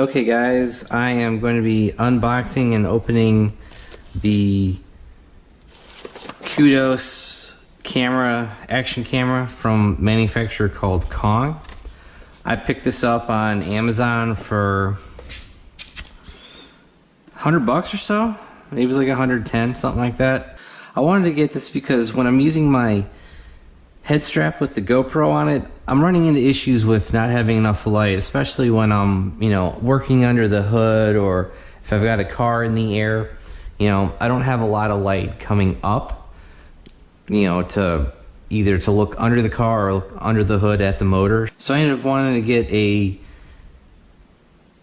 Okay guys, I am going to be unboxing and opening the Qudos action camera from manufacturer called Knog. I picked this up on Amazon for $100 or so. Maybe it was like 110, something like that. I wanted to get this because when I'm using my head strap with the GoPro on it, I'm running into issues with not having enough light, especially when I'm, working under the hood, or if I've got a car in the air. I don't have a lot of light coming up, to either to look under the car or look under the hood at the motor. So I ended up wanting to get a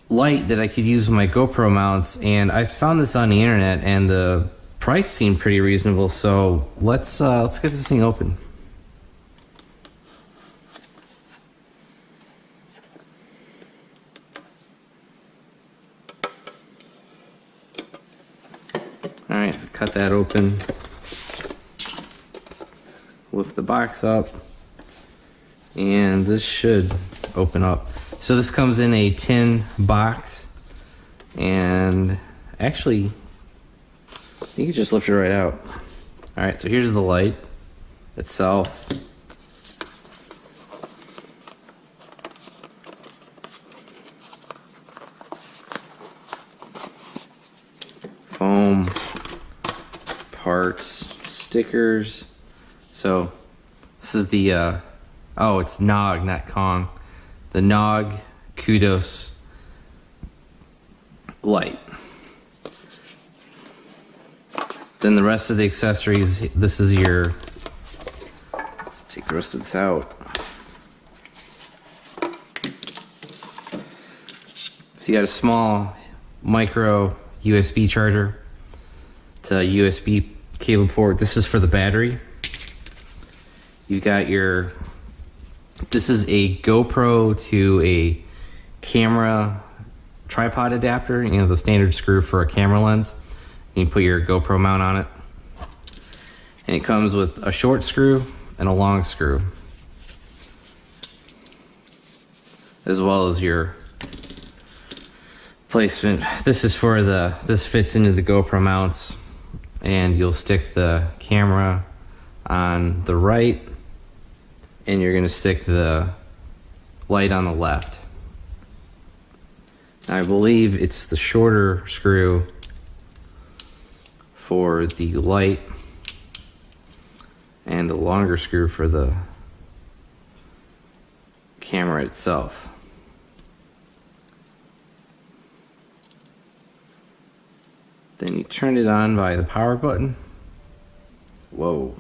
light that I could use with my GoPro mounts, and I found this on the internet, and the price seemed pretty reasonable. So let's get this thing open. Alright, so cut that open, lift the box up, and this should open up. So this comes in a tin box, and actually, you can just lift it right out. Alright, so here's the light itself. Foam, parts, stickers. So this is the oh, it's Knog, not Kong. The Knog Qudos light. Then the rest of the accessories, this is your, let's take the rest of this out. So you got a small micro USB charger. It's a USB cable port. This is for the battery. You got your, this is a GoPro to a camera tripod adapter, the standard screw for a camera lens. You put your GoPro mount on it. And it comes with a short screw and a long screw, as well as your placement. This is for this fits into the GoPro mounts, and you'll stick the camera on the right, and you're gonna stick the light on the left. I believe it's the shorter screw for the light and the longer screw for the camera itself. Then you turn it on by the power button. Whoa.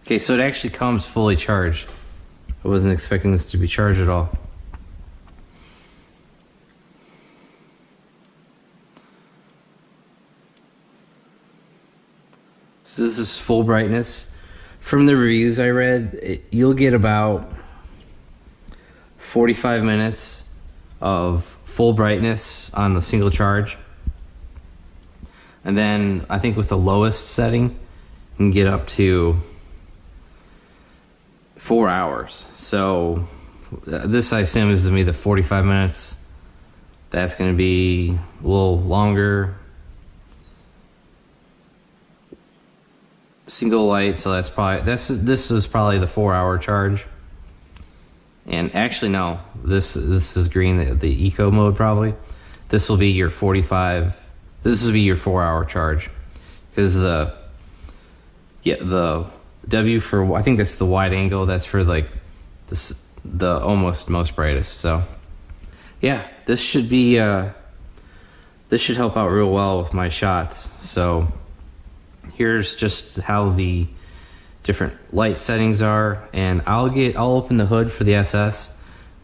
Okay, so it actually comes fully charged. I wasn't expecting this to be charged at all. So this is full brightness. From the reviews I read, you'll get about 45 minutes of full brightness on the single charge. And then I think with the lowest setting, you can get up to 4 hours. So this, I assume, is going to be the 45 minutes. That's going to be a little longer. Single light, so that's probably, this is probably the 4-hour charge. And actually, no, this is green, the eco mode probably. This will be your 45. This will be your 4-hour charge, because the W for, I think that's the wide angle. That's for like this, the almost most brightest. So yeah, this should be this should help out real well with my shots. So here's just how the different light settings are, and I'll open the hood for the SS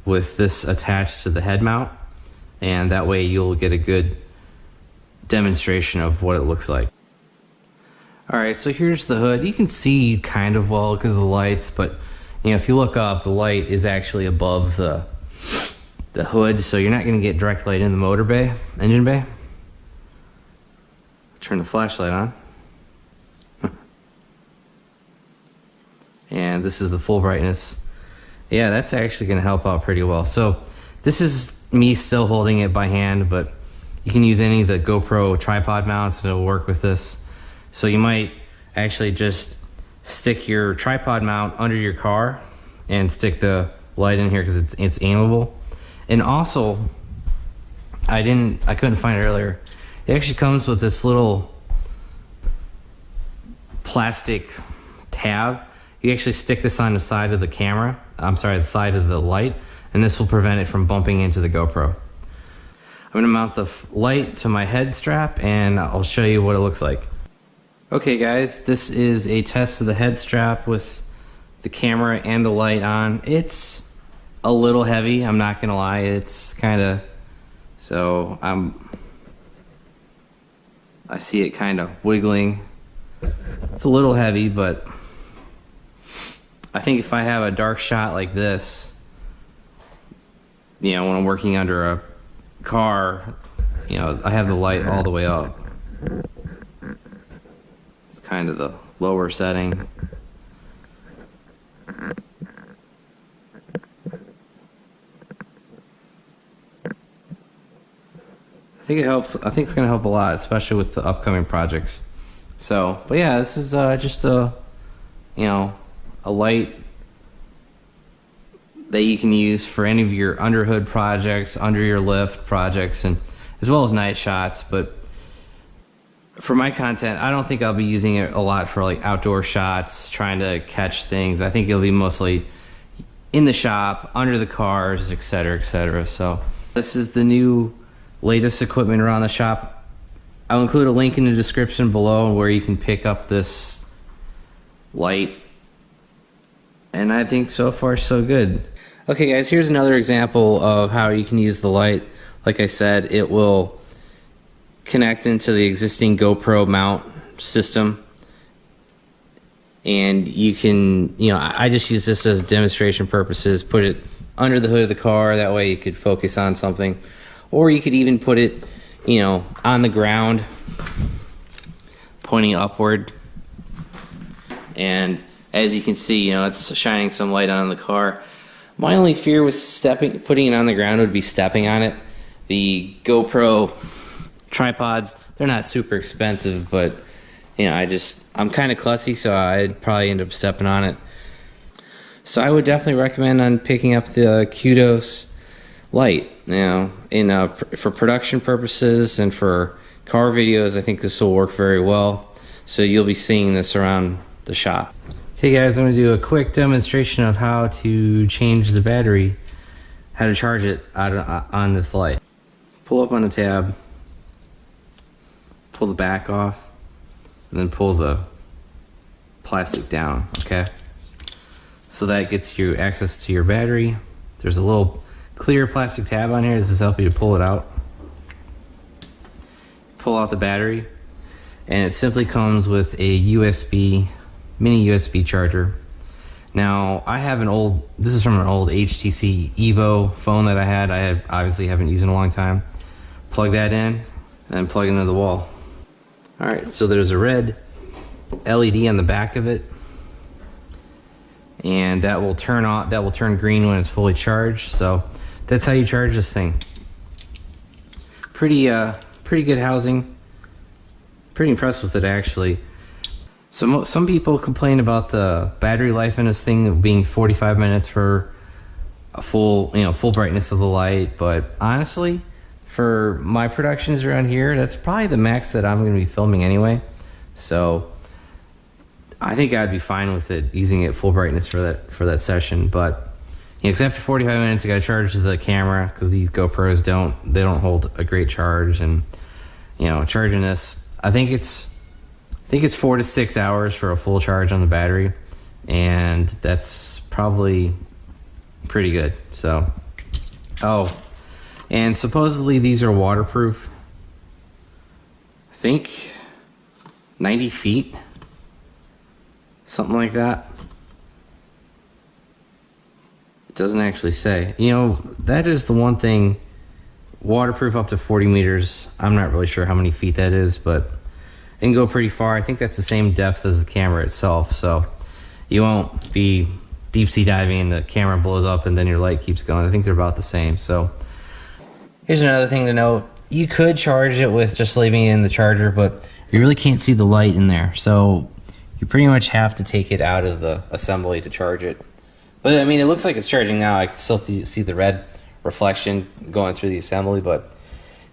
with this attached to the head mount, and that way you'll get a good demonstration of what it looks like. Alright, so here's the hood. You can see kind of well because of the lights, but if you look up, the light is actually above the hood, so you're not going to get direct light in the motor bay, engine bay. Turn the flashlight on. And this is the full brightness. Yeah, that's actually going to help out pretty well. So this is me still holding it by hand, but you can use any of the GoPro tripod mounts and it'll work with this. So you might actually just stick your tripod mount under your car and stick the light in here because it's aimable. And also, I couldn't find it earlier. It actually comes with this little plastic tab. You actually stick this on the side of the camera. I'm sorry, the side of the light, and this will prevent it from bumping into the GoPro. I'm gonna mount the light to my head strap and I'll show you what it looks like. Okay guys, this is a test of the head strap with the camera and the light on. It's a little heavy, I'm not gonna lie. It's kinda, so I see it kind of wiggling. It's a little heavy, but I think if I have a dark shot like this, you know, when I'm working under a car, you know, I have the light all the way up. It's kind of the lower setting. I think it helps. I think it's going to help a lot, especially with the upcoming projects. So, but yeah, this is just a, you know, a light that you can use for any of your under hood projects, under your lift projects, and as well as night shots. But for my content, I don't think I'll be using it a lot for like outdoor shots, trying to catch things. I think it'll be mostly in the shop, under the cars, etc., etc. So this is the new latest equipment around the shop. I'll include a link in the description below where you can pick up this light. And I think so far so good. Okay guys, here's another example of how you can use the light. Like I said, it will connect into the existing GoPro mount system. And you can, you know, I just use this as demonstration purposes. Put it under the hood of the car, that way you could focus on something. Or you could even put it, you know, on the ground, pointing upward. And as you can see, you know, it's shining some light on the car. My only fear with putting it on the ground would be stepping on it. The GoPro tripods, they're not super expensive, but you know, I'm kind of klutzy, so I'd probably end up stepping on it. So I would definitely recommend on picking up the Qudos light. You know, for production purposes and for car videos, I think this will work very well. So you'll be seeing this around the shop. Okay guys, I'm going to do a quick demonstration of how to change the battery, how to charge it on this light. Pull up on the tab, pull the back off, and then pull the plastic down, okay? So that gets you access to your battery. There's a little clear plastic tab on here. This is helping you to pull it out. Pull out the battery, and it simply comes with a mini USB charger. Now I have this is from an old HTC Evo phone that I obviously haven't used in a long time. Plug that in and plug it into the wall. Alright, so there's a red LED on the back of it, and that will turn green when it's fully charged. So that's how you charge this thing. Pretty good housing. Pretty impressed with it actually. So some people complain about the battery life in this thing being 45 minutes for a full brightness of the light, but honestly, for my productions around here, that's probably the max that I'm going to be filming anyway. So I think I'd be fine with it, using it full brightness for that session. But you know, because after 45 minutes, I got to charge the camera because these GoPros don't hold a great charge, and you know, charging this, I think it's 4 to 6 hours for a full charge on the battery, and that's probably pretty good. So, oh, and supposedly these are waterproof. I think 90 feet, something like that. It doesn't actually say. You know, that is the one thing, waterproof up to 40 meters. I'm not really sure how many feet that is, but it can go pretty far. I think that's the same depth as the camera itself, so you won't be deep sea diving and the camera blows up and then your light keeps going. I think they're about the same. So Here's another thing to note. You could charge it with just leaving it in the charger, but you really can't see the light in there. So you pretty much have to take it out of the assembly to charge it. But I mean, it looks like it's charging now. I can still see the red reflection going through the assembly, but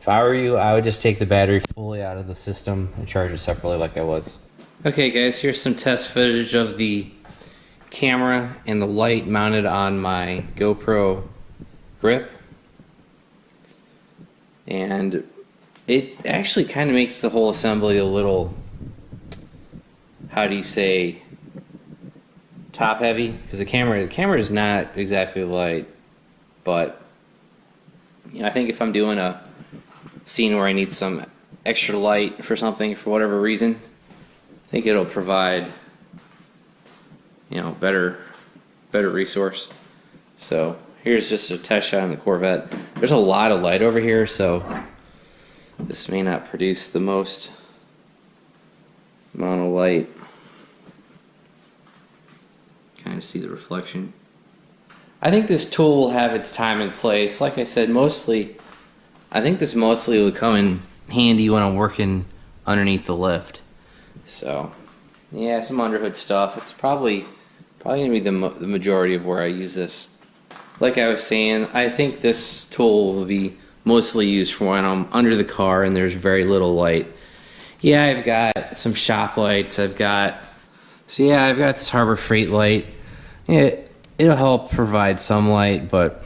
if I were you, I would just take the battery fully out of the system and charge it separately like I was. Okay guys, here's some test footage of the camera and the light mounted on my GoPro grip. And it actually kind of makes the whole assembly a little, how do you say, top heavy, because the camera is not exactly light, but you know, I think if I'm doing a scene where I need some extra light for something for whatever reason, I think it'll provide, you know, better resource. So here's just a test shot on the Corvette. There's a lot of light over here, so this may not produce the most amount of light. Kind of see the reflection. I think this tool will have its time and place. Like I said, I think this mostly will come in handy when I'm working underneath the lift. So, yeah, some underhood stuff. It's probably going to be the majority of where I use this. Like I was saying, I think this tool will be mostly used for when I'm under the car and there's very little light. Yeah, I've got some shop lights. I've got this Harbor Freight light. It'll help provide some light, but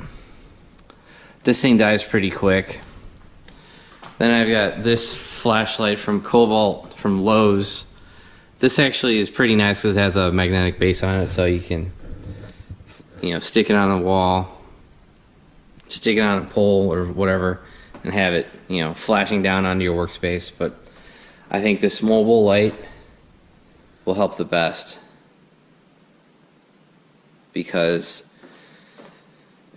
this thing dies pretty quick. Then I've got this flashlight from Cobalt from Lowe's. This actually is pretty nice because it has a magnetic base on it, so you can, you know, stick it on the wall, stick it on a pole or whatever, and have it, you know, flashing down onto your workspace. But I think this mobile light will help the best, because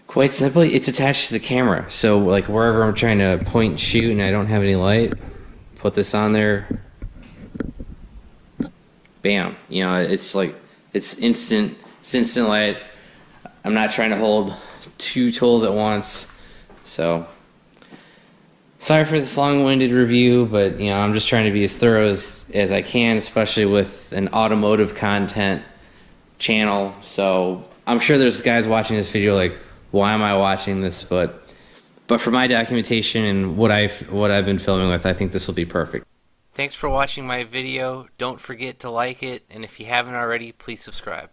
quite simply, it's attached to the camera. So like wherever I'm trying to point and shoot and I don't have any light, put this on there, bam, you know, it's like, it's instant light. I'm not trying to hold two tools at once. So sorry for this long-winded review, but you know, I'm just trying to be as thorough as I can, especially with an automotive content channel. So I'm sure there's guys watching this video like, why am I watching this? But for my documentation and what I've been filming with, I think this will be perfect. Thanks for watching my video. Don't forget to like it, and if you haven't already, please subscribe.